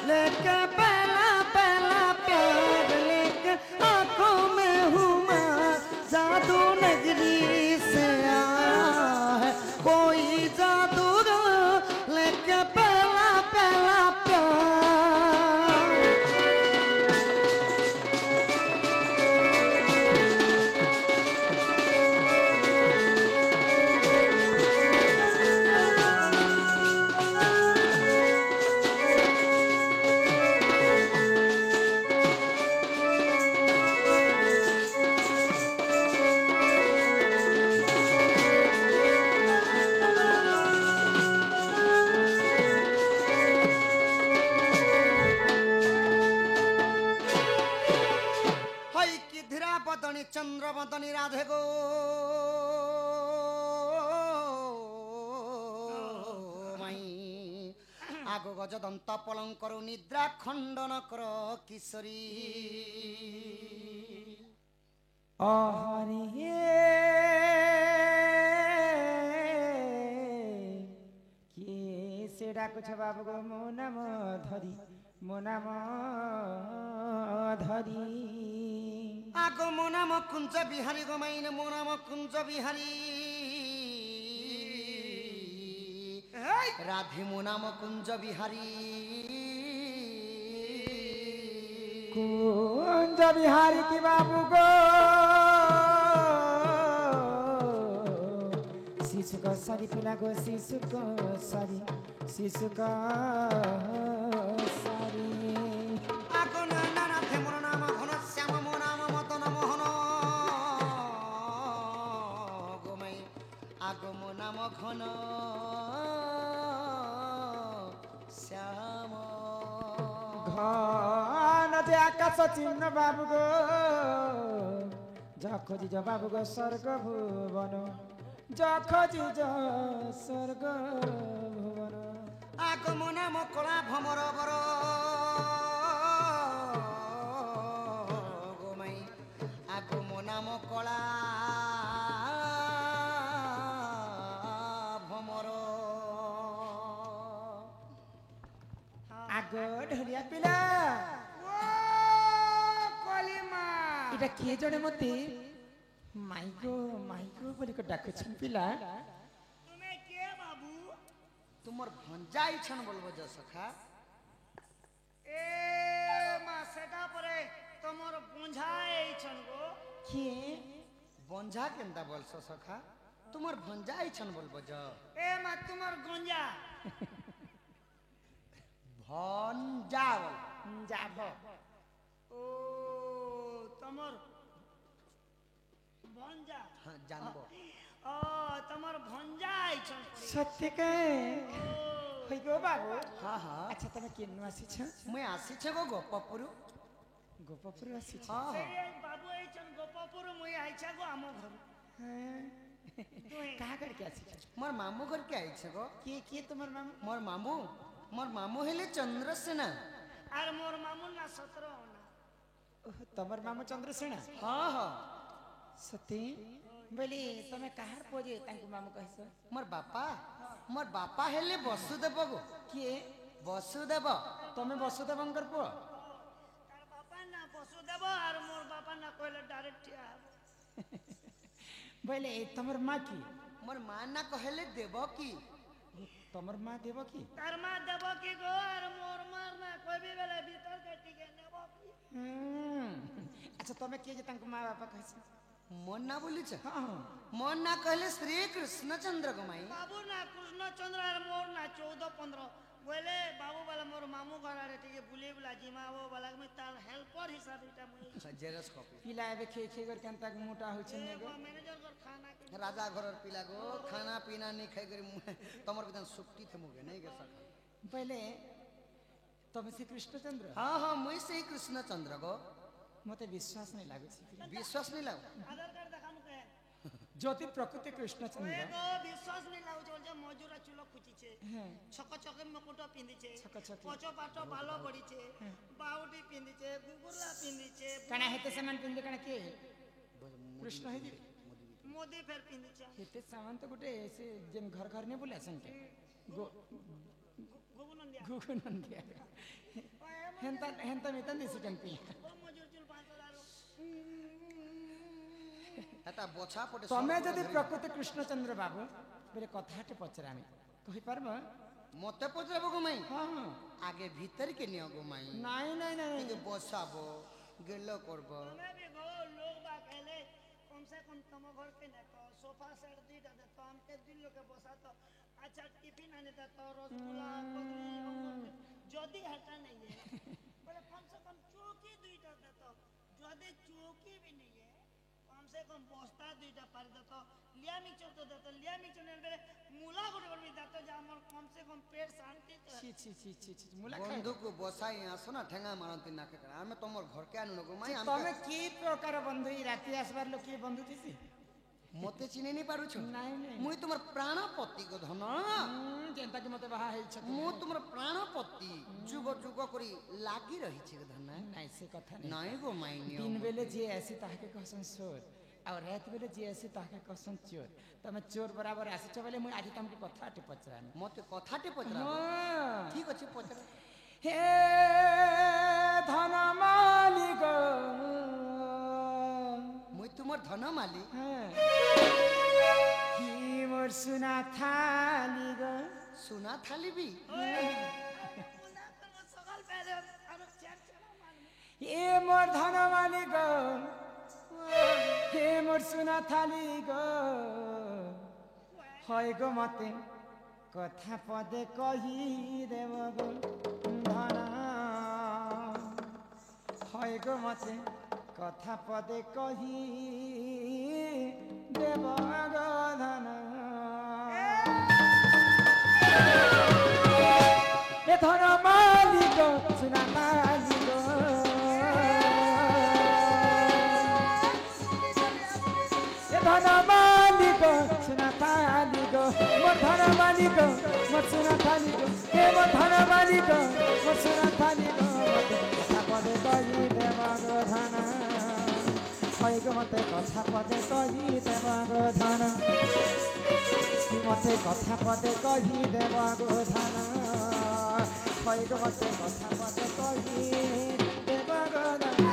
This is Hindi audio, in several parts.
लेके पहला पहला प्यार लेके आंखों में हुआ जादू नगरी से आया है कोई जादूगर लेके पहला पहला प्यार। चंद्र बदनी राधे गो आगो गज दंत पलंकर निद्रा खंडन कर किशोरी किए से डाकुछ बाबू गो मो नाम धरी मो नाम धरी आगो मो नाम कुंज बिहारी गोमाइन मो नाम कुंज बिहारी राधे मो नाम कुंज बिहारी कुंज बिहारी की बाबू गो शिशु को सारी पिला गो शिशु को सारी शिशु का सारी आगो नाना राधे मोर नाम घन श्याम मो नाम मदन मोहन गोमाई आगो मो नाम घन श्याम घन जे आकाश चिन्ह बाबू गो जा खोजी जा बाबू गो स्वर्ग भुवन जा खोजी जा स्वर्ग भुवन आगो मो नाम कला भमर बर गोमाई आगो मो नाम कला भमर आगो ढलिया पिला इटा किए जड़े मते माइको बोली को डाकुछन पिला तुम्हें के बाबू तुमर भंजाई छन बोलबो ज सखा ए मा सेटा परे तुमर भंजाई छन गो के बंझा केंदा बोलसो सखा तुमर भंजाई छन बोलबो ज ए मा तुमर गंजा भंजा जाब ओ तमर भंजा हां जानबो ओ तमर भंजा आइछन सत्य के होई गो बाबू हां हां अच्छा तमे केनु आसी छ मैं आसी छे गो गोपपुरु गोपपुर आसी छ हां ए बाबू आइछन गोपापुर मुई आइछा गो आमो घर कहा कर के आसी छ मोर मामू घर के आई छे गो के तुम्हार मामू मोर मामू हेले चंद्रसेना आर मोर मामू ना 17 ना तमर मामू चंद्रसेना हां हां सती बोली तमे कहार पोजे तांको मामू कहस मोर बापा हेले वसुदेव गो के वसुदेव तमे वसुदेवंकर पो तार बापा ना वसुदेव आर मोर बापा ना कहले डायरेक्ट बोले तमर माँ की मोर मां ना कहले देवकी तमर माँ देव की तार मां देव की गो आर मोर मार ना कोई भी बेले भीतर के टिके नेबो की अच्छा तमे के जे तांको माँ बापा कहस मोर ना बोली छ हां मोर ना कहले श्री कृष्णचंद्र गोमाई बाबू ना कृष्णचंद्र आर मोर ना 14-15 बोले बाबू वाला मोर मामू घर आरे टिके बुले बुला जिमा वो वाला में तार हेल्पर हिसाब इटा मुई जेरस कॉपी पिला एबे खे कर केनता मोटा होय छै ने गो मैनेजर घर खाना के राजा घर पिला गो खाना पीना नहीं खाई करी तमर बिदन सुक्ति थे मुगे नहीं के सका पहले तमे से कृष्णचंद्र हां हां मुई से कृष्णचंद्र गो मते विश्वास नहीं लागो छै विश्वास नहीं लागो आधार कार्ड देखाम के ज्योति प्रकृति कृष्णचंद्र एगो विश्वास नहीं लाउ जोल जे मजूरा चुलो खुची छे छक छक मुकुट पिंदी छे छक छक। पचो पाटो बालो पड़ी छे बाउडी पिंदी छे गुगुरला पिंदी छे कणा हेते सामान पिंदे कणा के कृष्ण है मोदी फेर पिंदी छे हेते सामान तो गुटे ऐसे जेम घर घर ने बोला संके गो गुगुनंदिया गुगु नंदिया ओ হেনতা হেনতা মিতান দিছি টেম্পি মজুর চুল 5000 এটা বছা পটে তুমি যদি প্রকৃত কৃষ্ণচন্দ্র বাবু বেলে কথাটি পচরামি কহি পারব মতে পচরাবো গোমাই হ্যাঁ হ্যাঁ আগে ভিতর কে নিও গোমাই নাই নাই নাই কিন্তু বসাবো গেল করব તમે બી ગો લોગ બા कहले कम से कम तुम घर के ने तो सोफा सेट दीटा दे तो हम के दिन लोग के बसा तो अच्छा टिफिन आने दे तो रसगुल्ला कदली जदी हटा नहीं है बोले कम से कम चौकी दुईटा दे तो जदी चौकी भी नहीं है कम से कम बस्ता दुईटा पार दे तो लिया मिचर तो दे तो लिया मिचर ने बेले मूला गोटे कर भी दे तो जा हमर कम से कम पेट शांति तो ছি ছি ছি ছি ছি মুলা খাই বন্ধুকে বসাই আসো না ঠেঙ্গা মারନ୍ତି নাকে করে আমি তোমার ঘরকে আনু গোমাই তুমি কি প্রকার বন্ধু এই রাতি আসবার লোক কি বন্ধু দিছি মতে চিনি নি পারুছ নাই নাই মুই তোমার প্রাণপতি গো ধন যেনতা কি মতে বাহা ହେଇଛ ମୁଁ ତୁମର ପ୍ରାଣପତି ଯୁଗ ଯୁଗ କରି ଲାଗି ରହିଛି ଗো ଧନ নাই সে কথা নাই ନାଇଁ ଗୋ ମାଇନି दिन बेले जे आसी ताके कहसन चोर और रात बेले जे आसी ताके कहसन चोर तमे चोर बराबर आसीछ बेले मुई आज तुमके कथाटे पचरानी ମତେ କଥାଟେ ପଚରାବ ହଁ। ଠିକ ଅଛି ପଚରା हे धन मालिक ମୁଇଁ ତୁମର ଧନ ମାଲି कि मोर सुना थाली गो ସୁନା ଥାଲିବି सकाल पहले अरे चेक चला मान ए मोर धन मालिक हे मोर सुना थाली गो হয় গো মতে কথা পদে কহি দেব গো ধন হয় গো মতে কথা পদে কহি দেব গো ধন এ ধন মালিক সুনা মালিক এ ধন মালিক সুনা মালিক মোর ধন মালিক মোর সুনা মালিক হে মোর ধন মালিক মোর সুনা মালিক কথা পদে কহি দেব গো ধন হয় গো মতে কথা পদে কহি দেব গো ধন মতে কথা পদে কহি দেব গো ধন হয় গো মতে কথা পদে কহি দেব গো ধন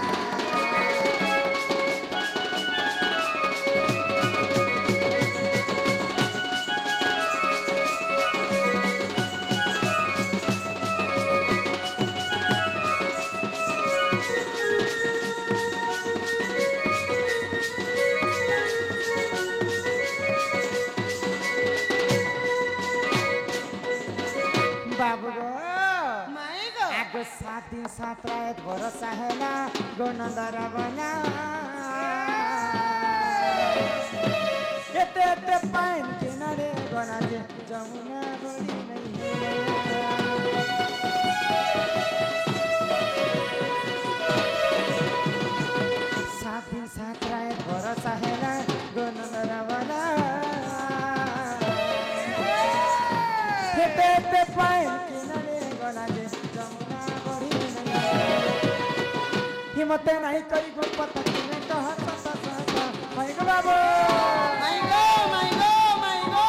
बाबू गो ନାଇଁ ଗୋ आगो 7 दिन 7 रात भरोसा हैला गो नंदर बना एते एते पाइन किनारे गना जे जमुना बड़ी नहीं सात दिन 7 रात भरोसा हैला गो नंदर बना एते एते पाइन किनारे गना जे जमुना बड़ी नहीं हिम्मत नहीं करी गो पता तुम्हें कहा सता सता भाई गो बाबू ନାଇଁ ଗୋ ନାଇଁ ଗୋ ନାଇଁ ଗୋ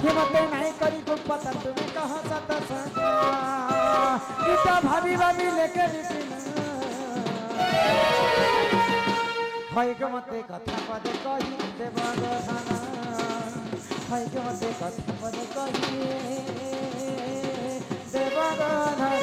हिम्मत नहीं करी गो पता तुम्हें कहा सता सता गीता भाभी भाभी लेके बिपिन भाई गो मते कथा पदे कही देव गो धन भाई गो मते कथा पदे कही देव गो धन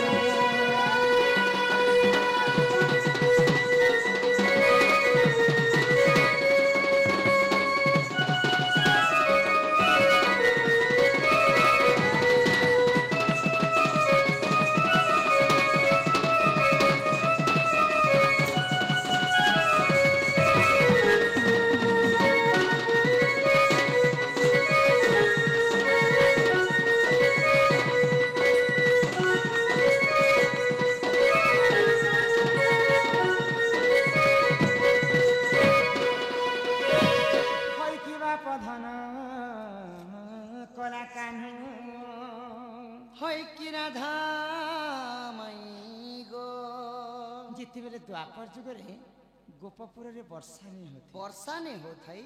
प्रधान कला कान्हू হয় কি রাধা মাই গো जिते बेले द्वापर जुगरे गोपपुर रे वर्षा नहीं होती ବର୍ଷା ନେ ହୋ ଥାଇ